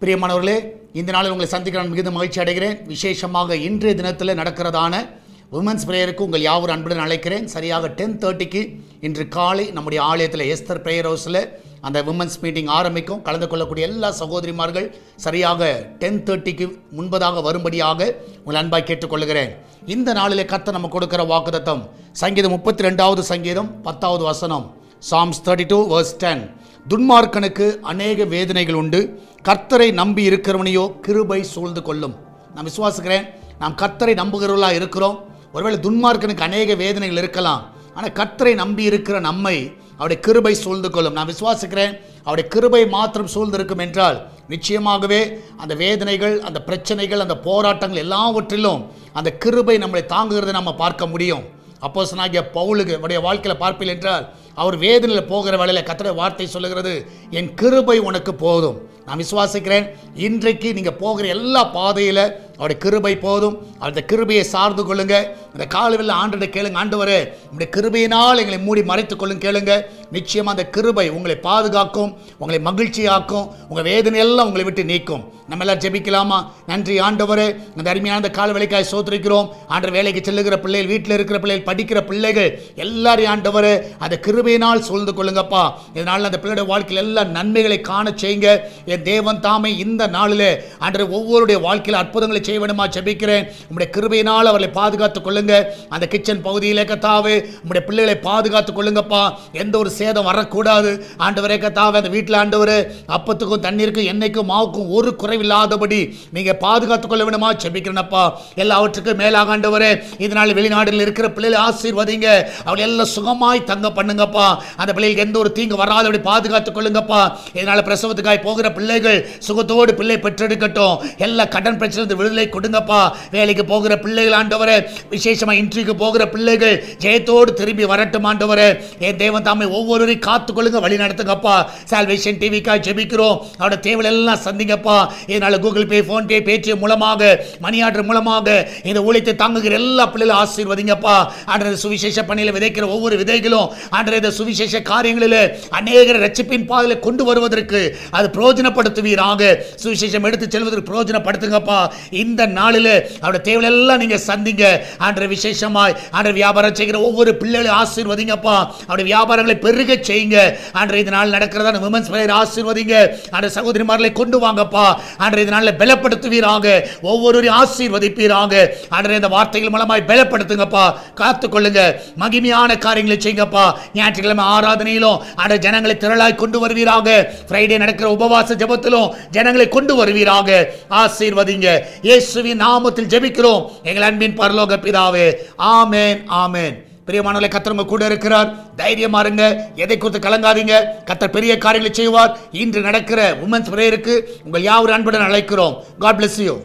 பிரியமானவர்களே, இந்த நாளில் உங்களை சந்திக்க நான் மிகுந்த மகிழ்ச்சி அடைகிறேன். விசேஷமாக இன்றைய தினத்தில் நடக்கிறதான உமன்ஸ் பிரேயருக்கு உங்கள் யாவரும் அன்புடன் அழைக்கிறேன். சரியாக 10:30க்கு இன்று காலை நம்முடைய ஆலயத்தில் எஸ்தர் பிரேயர் ஹவுஸில் அந்த உமன்ஸ் மீட்டிங் ஆரம்பிக்கும். கலந்து கொள்ளக்கூடிய எல்லா சகோதரிமார்கள் சரியாக 10:30க்கு முன்பதாக வரும்படியாக உங்கள் அன்பாய் கேட்டுக்கொள்கிறேன். இந்த நாளிலே கர்த்தர் நம்ம கொடுக்கிற வாக்குத்தத்தம் சங்கீதம் 32வது சங்கீதம் 10வது வசனம். Psalms 32 verse 10. துன்மார்க்கனுக்கு அநேக வேதனைகள் உண்டு, கர்த்தரை நம்பி இருக்கிறவனையோ கிருபை சூழ்ந்து கொள்ளும். நான் விசுவாசிக்கிறேன், நாம் கர்த்தரை நம்புகிறவர்களாக இருக்கிறோம். ஒருவேளை துன்மார்க்கனுக்கு அநேக வேதனைகள் இருக்கலாம், ஆனால் கர்த்தரை நம்பி இருக்கிற நம்மை அவருடைய கிருபை சூழ்ந்து கொள்ளும். நான் விசுவாசிக்கிறேன், அவருடைய கிருபை மாத்திரம் சூழ்ந்திருக்கும் என்றால் நிச்சயமாகவே அந்த வேதனைகள், அந்த பிரச்சனைகள், அந்த போராட்டங்கள் எல்லாவற்றிலும் அந்த கிருபை நம்மளை தாங்குகிறதை நம்ம பார்க்க முடியும். அப்போஸ்தலனாகிய பவுலுக்கு அவருடைய வாழ்க்கையில் பார்ப்பீர்கள் என்றால் அவர் வேதனையில் போகிற வேளையில் கர்த்தருடைய வார்த்தை சொல்லுகிறது, என் கிருபை உனக்கு போதும். நான் விசுவாசிக்கிறேன், இன்றைக்கு நீங்கள் போகிற எல்லா பாதையில் அவருடைய கிருபை போதும். அந்த கிருபையை சார்ந்து கொள்ளுங்க. இந்த காலவில் ஆண்டவரை கேளுங்க, ஆண்டவரே உங்களுடைய கிருபையினால் எங்களை மூடி மறைத்துக் கொள்ளுங்க கேளுங்க. நிச்சயமாக அந்த கிருபை உங்களை பாதுகாக்கும், உங்களை மகிழ்ச்சியாக்கும், உங்கள் வேதனையெல்லாம் உங்களை விட்டு நீக்கும். நம்ம எல்லாம் ஜெபிக்கலாமா? நன்றி ஆண்டவரே, இந்த அருமையான அந்த கால வேலைக்காய் சோத்திருக்கிறோம். ஆண்டவர் வேலைக்கு செல்லுகிற பிள்ளைகள், வீட்டில் இருக்கிற பிள்ளைகள், படிக்கிற பிள்ளைகள் எல்லாரையும் ஆண்டவரே அந்த கிருபையினால் சூழ்ந்து கொள்ளுங்கப்பா. இதனால் அந்த பிள்ளைடைய வாழ்க்கையில் எல்லா நன்மைகளை காண செய்யுங்க. என் தேவன் தாமே இந்த நாளிலே ஆண்டவர் ஒவ்வொருடைய வாழ்க்கையில் அற்புதங்களை செய்ய வேண்டுமா ஜெபிக்கிறேன். உங்களுடைய கிருபையினால் அவர்களை பாதுகாத்துக் கொள்ளுங்க. அந்த கிச்சன் பகுதியிலே கர்த்தாவே உங்களுடைய பிள்ளைகளை பாதுகாத்துக் கொள்ளுங்கப்பா. எந்த ஒரு சேதம் வரக்கூடாது ஆண்டவரே கர்த்தாவே. அந்த வீட்டில் ஆண்டவரே அப்பத்துக்கும் தண்ணீருக்கும் எண்ணெய்க்கும் மாவுக்கும் ஒரு குறைவில்லாதபடி நீங்க பாதுகாத்துக் கொள்ள வேண்டுமா ஜெபிக்கிறேனப்பா. எல்லாவற்றுக்கும் மேலாக ஆண்டவரே இதனால் வெளிநாடுகளில் இருக்கிற பிள்ளைகளை ஆசீர்வதிங்க. அவளை எல்லாம் சுகமாய் தங்க பண்ணுங்கப்பா. அந்த பிள்ளைகளுக்கு எந்த ஒரு தீங்கு வராதபடி பாதுகாத்துக் கொள்ளுங்கப்பா. இதனால பிரசவத்துக்காய் போகிற பிள்ளைகள் சுகத்தோடு பிள்ளை பெற்றெடுக்கட்டும். எல்லா கடன் பிரச்சனை விடுதலை கொடுங்கப்பா. வேலைக்கு போகிற பிள்ளைகள் ஆண்டவரே, விசேஷமா இன்ட்ரிக்கு போகிற பிள்ளைகள் ஜெயத்தோடு திரும்பி வரட்டும் ஆண்டவரே. என் தேவன் தாமே ஒவ்வொருவரையும் காத்துக் கொள்ளுங்க, வழி நடத்துங்கப்பா. சால்வேஷன் டிவிக்காய் ஜெபிக்கிறோம். அவருடைய தேவைகள் எல்லாம் சந்திங்கப்பா. இதனால கூகுள் பே, போன் பே, பேடிஎம் மூலமாக, மணி ஆர்டர் மூலமாக இந்த ஊழியத்தை தாங்குகிற எல்லா பிள்ளைகளும் ஆசீர்வதிங்கப்பா. ஆண்டவரே சுவிசேஷ பணியில் விதைக்கிற ஒவ்வொரு விதைகளும் ஆண்டவரே இந்த சுவிசேஷ காரியங்களில் அநேகரை ரட்சிப்பின் பாதையில் கொண்டு வருவதற்கு அது பிரயோஜனப்படுத்துவீராக. சுவிசேஷம் எடுத்து செல்வதற்கு பிரயோஜனப்படுத்துங்கப்பா. இந்த நாளில் அவருடைய தேவைகள் எல்லாம் நீங்க சந்திங்க ஆண்டவரே. விசேஷமாய் ஆண்டவரே வியாபாரம் செய்கிற ஒவ்வொரு பிள்ளைகளையும் ஆசீர்வதிங்கப்பா. அவருடைய வியாபாரங்களை பெருக செய்யுங்க ஆண்டவரே. இந்த நாள் நடக்கிறதான விமன்ஸ் பிரேயர் ஆசீர்வதிங்க ஆண்டவரே. சகோதரிமார்களை கொண்டு வாங்கப்பா ஆண்டவரே. இந்த நாளில் பலப்படுத்துவீராக, ஒவ்வொருவரையும் ஆசீர்வதிப்பீராக ஆண்டவரே. இந்த வார்த்தைகள் மூலமாய் பலப்படுத்துங்கப்பா, காத்துக்கொள்ளுங்க, மகிமையான காரியங்களை செய்யுங்கப்பா. ஞாயிற்றுக்கிழமை ஆராதனையிலும் ஆண்டவரே ஜனங்களை திரளாய் கொண்டு வருவீராக. ஃப்ரைடே நடக்கிற உபவாச ஜெபத்திலும் ஜனங்களை கொண்டு வருவீராக. ஆசீர்வதிங்க. இயேசுவின் நாமத்தில் ஜெபிக்கிறோம் எங்கள் அன்பின் பரலோக பிதாவே. ஆமென், ஆமென். பிரியமானவர்களே, கர்த்தர் உங்க கூட இருக்கிறார். தைரியமா இருங்க, எதை குறித்து கலங்காதீங்க. கர்த்தர் பெரிய காரியங்களை செய்வார். இன்று நடக்கிற உமன்ஸ் பிரேயருக்கு உங்கள் யாவரும் அன்புடன் அழைக்கிறோம். God bless you.